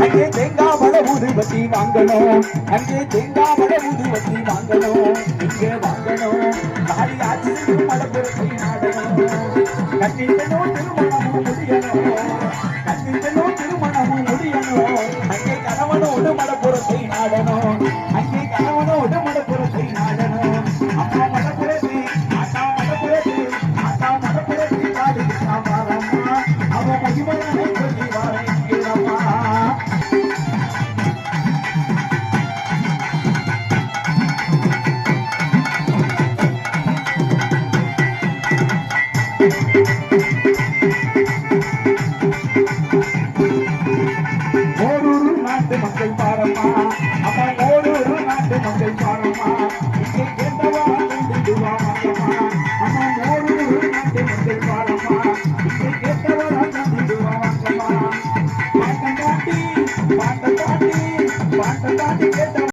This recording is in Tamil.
அங்கே தேங்காய் மலை ஊதுவத்தி வாங்கணும், அங்கே தேங்காய் மலை ஊதுவத்தி வாங்கணும், இங்கே வாங்கணும் தாலி ஆட்சி மலபுரத்தை நாடணும். கட்டிக்கணும் திருமணமும் முடியணும், கட்டிக்கணும் திருமணமும் முடியணும். அங்கே கணவனோடு மலபுரத்தை நாடணும், அங்கே கணவனோடு மலபுரத்தை நாடணும். அம்மா மலபுரத்தி ஆட்டா மலபுரத்தி ஆட்டா மலபுரத்தி காலி சாமாரம்மா அவ மகிமனை சொல்லி வாழைக்கிறம்மா. ஓரூர் நாட்டு மக்கள் பாரம்மா, அம்மா ஓரூர் நாட்டு மக்கள் பாரம்மா, இங்கே கேட்டவா கண்டிடுவா மங்கம்மா.